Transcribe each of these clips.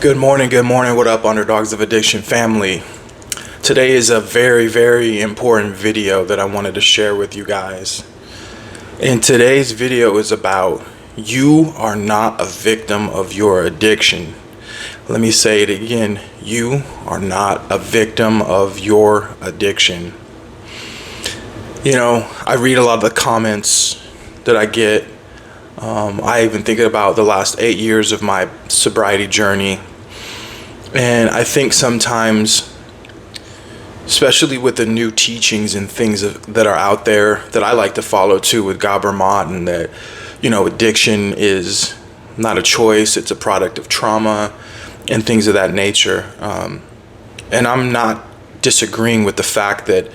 Good morning, good morning. What up, Underdogs of Addiction family? Today is a very, very important video that I wanted to share with you guys. And today's video is about you are not a victim of your addiction. Let me say it again. You are not a victim of your addiction. You know, I read a lot of the comments that I get. I even think about the last 8 years of my sobriety journey. And I think sometimes, especially with the new teachings and things that are out there that I like to follow too with Gabor Maté, and that, you know, addiction is not a choice, it's a product of trauma and things of that nature. And I'm not disagreeing with the fact that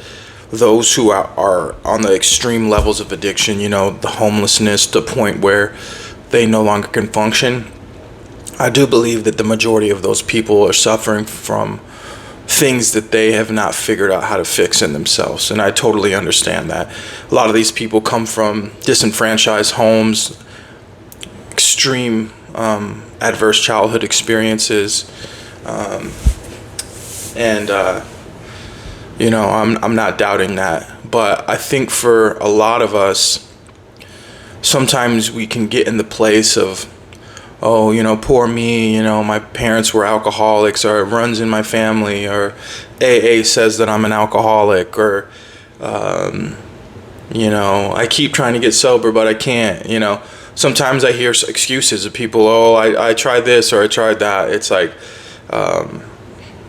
those who are on the extreme levels of addiction, you know, the homelessness, to the point where they no longer can function, I do believe that the majority of those people are suffering from things that they have not figured out how to fix in themselves. And I totally understand that. A lot of these people come from disenfranchised homes, extreme adverse childhood experiences. You know, I'm not doubting that. But I think for a lot of us, sometimes we can get in the place of, oh, you know, poor me, you know, my parents were alcoholics, or it runs in my family, or AA says that I'm an alcoholic, or, you know, I keep trying to get sober, but I can't, you know. Sometimes I hear excuses of people, oh, I tried this or I tried that. It's like,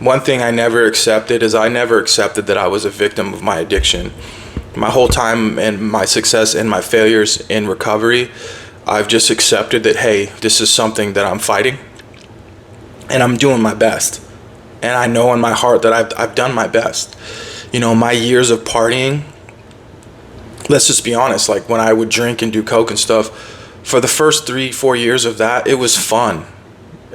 one thing I never accepted is I never accepted that I was a victim of my addiction. My whole time and my success and my failures in recovery, I've just accepted that, hey, this is something that I'm fighting and I'm doing my best. And I know in my heart that I've done my best. You know, my years of partying, let's just be honest, like when I would drink and do coke and stuff, for the first 3-4 years of that, it was fun.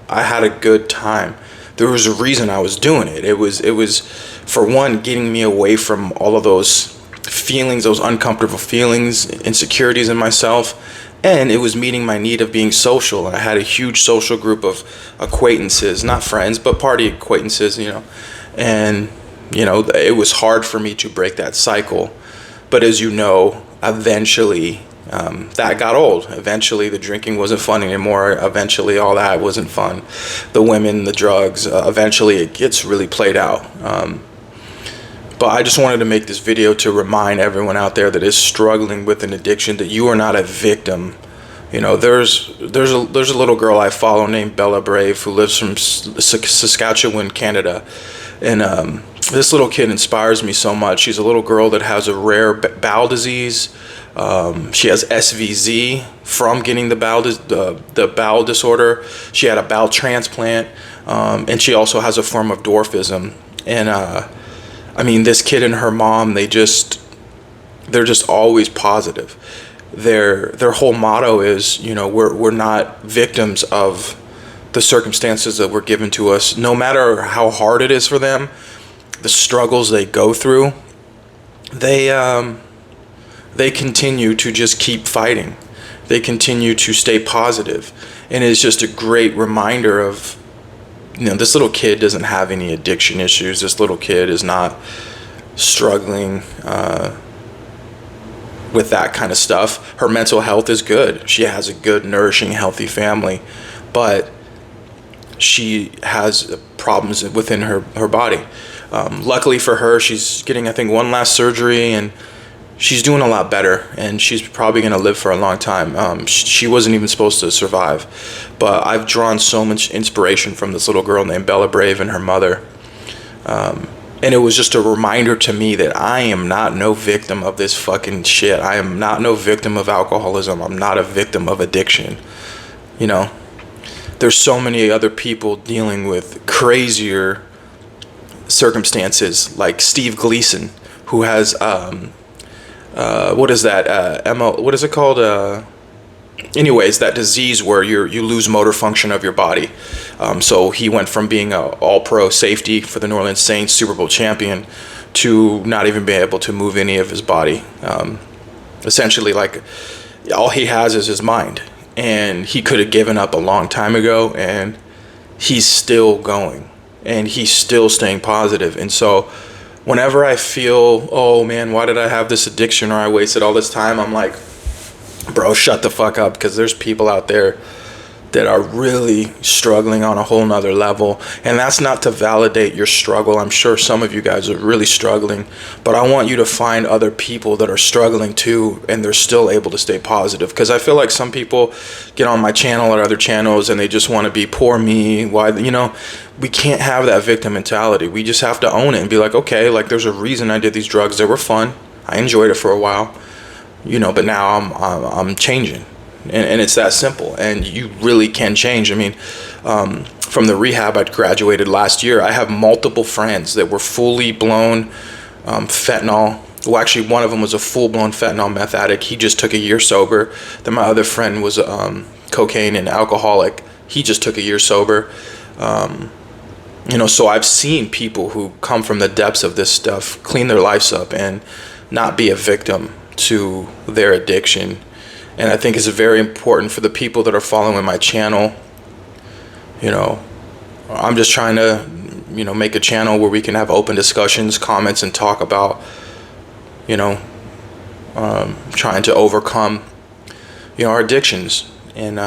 I had a good time. There was a reason I was doing it. It was for one, getting me away from all of those feelings, those uncomfortable feelings, insecurities in myself. And it was meeting my need of being social. I had a huge social group of acquaintances, not friends, but party acquaintances, you know. And, you know, it was hard for me to break that cycle. But as you know, eventually that got old. Eventually the drinking wasn't fun anymore. Eventually all that wasn't fun. The women, the drugs, eventually it gets really played out. But I just wanted to make this video to remind everyone out there that is struggling with an addiction that you are not a victim. You know, there's a little girl I follow named Bella Brave who lives from Saskatchewan, Canada. And this little kid inspires me so much. She's a little girl that has a rare bowel disease. She has SVZ from getting the bowel disorder. She had a bowel transplant. And she also has a form of dwarfism. And I mean, this kid and her mom, they're just always positive. Their whole motto is, you know, we're not victims of the circumstances that were given to us. No matter how hard it is for them, the struggles they go through, they continue to just keep fighting. They continue to stay positive. And it's just a great reminder of, you know, this little kid doesn't have any addiction issues. This little kid is not struggling with that kind of stuff. Her mental health is good. She has a good, nourishing, healthy family. But she has problems within her body. Luckily for her, she's getting, I think, one last surgery, and she's doing a lot better, and she's probably going to live for a long time. She wasn't even supposed to survive. But I've drawn so much inspiration from this little girl named Bella Brave and her mother. And it was just a reminder to me that I am not no victim of this fucking shit. I am not no victim of alcoholism. I'm not a victim of addiction. You know, there's so many other people dealing with crazier circumstances, like Steve Gleason, who has what is that? What is it called? Anyways, that disease where you lose motor function of your body. So he went from being a all-pro safety for the New Orleans Saints, Super Bowl champion, to not even being able to move any of his body. Essentially, like, all he has is his mind. And he could have given up a long time ago, and he's still going and he's still staying positive. And so whenever I feel, oh man, why did I have this addiction, or I wasted all this time, I'm like, bro, shut the fuck up, because there's people out there that are really struggling on a whole nother level. And that's not to validate your struggle. I'm sure some of you guys are really struggling, but I want you to find other people that are struggling too, and they're still able to stay positive. Because I feel like some people get on my channel or other channels and they just want to be poor me. Why, we can't have that victim mentality. We just have to own it and be like, okay, like there's a reason I did these drugs. They were fun. I enjoyed it for a while, but now I'm changing. And it's that simple, and you really can change. I mean, from the rehab I graduated last year, I have multiple friends that were fully blown fentanyl. Well, actually, one of them was a full-blown fentanyl meth addict. He just took a year sober. Then my other friend was cocaine and alcoholic. He just took a year sober. So I've seen people who come from the depths of this stuff clean their lives up and not be a victim to their addiction. And I think it's very important for the people that are following my channel. I'm just trying to, make a channel where we can have open discussions, comments, and talk about, trying to overcome, our addictions. And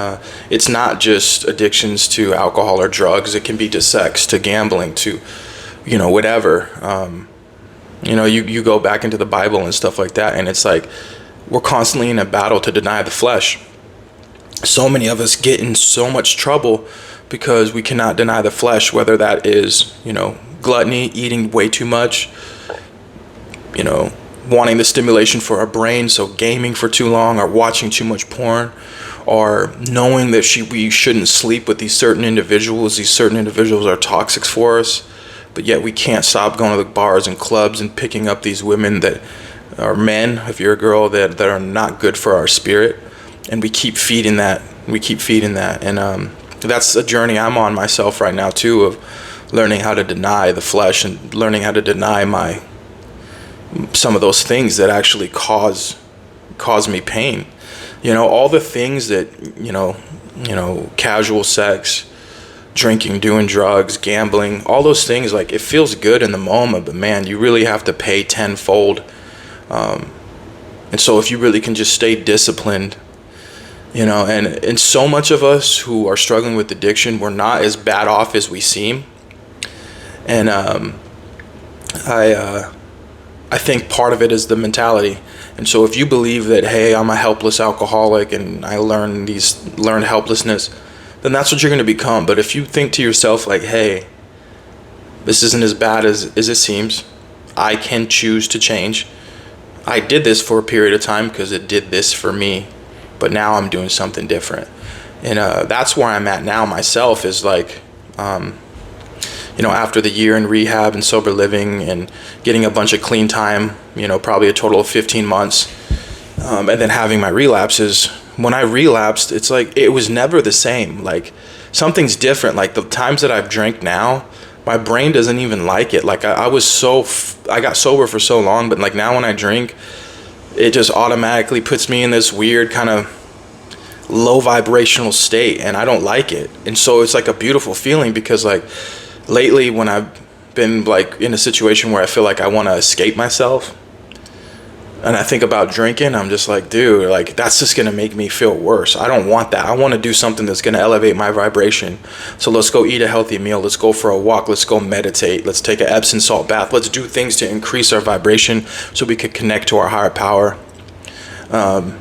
it's not just addictions to alcohol or drugs. It can be to sex, to gambling, to, whatever. You go back into the Bible and stuff like that, and it's like, we're constantly in a battle to deny the flesh. So many of us get in so much trouble because we cannot deny the flesh, whether that is, gluttony, eating way too much, wanting the stimulation for our brain, so gaming for too long, or watching too much porn, or knowing that we shouldn't sleep with these certain individuals. These certain individuals are toxic for us, but yet we can't stop going to the bars and clubs and picking up these women that or men, if you're a girl, that are not good for our spirit. And we keep feeding that. And that's a journey I'm on myself right now too, of learning how to deny the flesh and learning how to deny some of those things that actually cause me pain. All the things that, casual sex, drinking, doing drugs, gambling, all those things, like, it feels good in the moment, but man, you really have to pay tenfold. And so if you really can just stay disciplined, and so much of us who are struggling with addiction, we're not as bad off as we seem. And I think part of it is the mentality. And so if you believe that, hey, I'm a helpless alcoholic and I learned helplessness, then that's what you're going to become. But if you think to yourself like, hey, this isn't as bad as it seems, I can choose to change. I did this for a period of time because it did this for me, but now I'm doing something different. And that's where I'm at now myself, is like, after the year in rehab and sober living and getting a bunch of clean time, probably a total of 15 months, and then having my relapses. When I relapsed, it's like, it was never the same. Like, something's different. Like, the times that I've drank now, my brain doesn't even like it. Like, I got sober for so long, but like now when I drink, it just automatically puts me in this weird kind of low vibrational state, and I don't like it. And so it's like a beautiful feeling, because like lately when I've been like in a situation where I feel like I want to escape myself, and I think about drinking, I'm just like, dude, like, that's just going to make me feel worse. I don't want that. I want to do something that's going to elevate my vibration. So let's go eat a healthy meal. Let's go for a walk. Let's go meditate. Let's take an Epsom salt bath. Let's do things to increase our vibration so we can connect to our higher power. And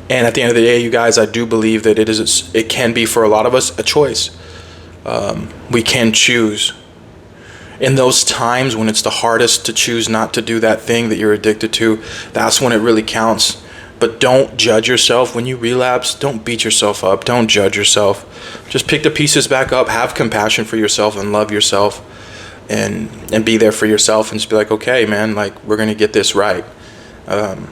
at the end of the day, you guys, I do believe that it can be, for a lot of us, a choice. We can choose. In those times when it's the hardest to choose not to do that thing that you're addicted to, that's when it really counts. But don't judge yourself when you relapse. Don't beat yourself up. Don't judge yourself. Just pick the pieces back up. Have compassion for yourself and love yourself, and be there for yourself, and just be like, okay, man, like, we're going to get this right. And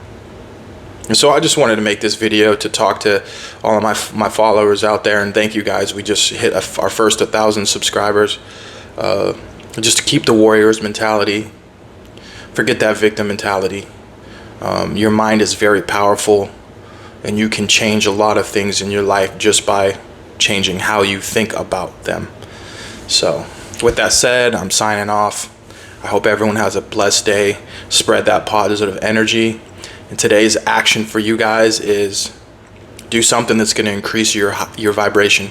so I just wanted to make this video to talk to all of my followers out there, and thank you guys. We just hit our first 1,000 subscribers. Just to keep the warrior's mentality. Forget that victim mentality. Your mind is very powerful, and you can change a lot of things in your life just by changing how you think about them. So with that said, I'm signing off. I hope everyone has a blessed day. Spread that positive energy. And today's action for you guys is do something that's going to increase your vibration.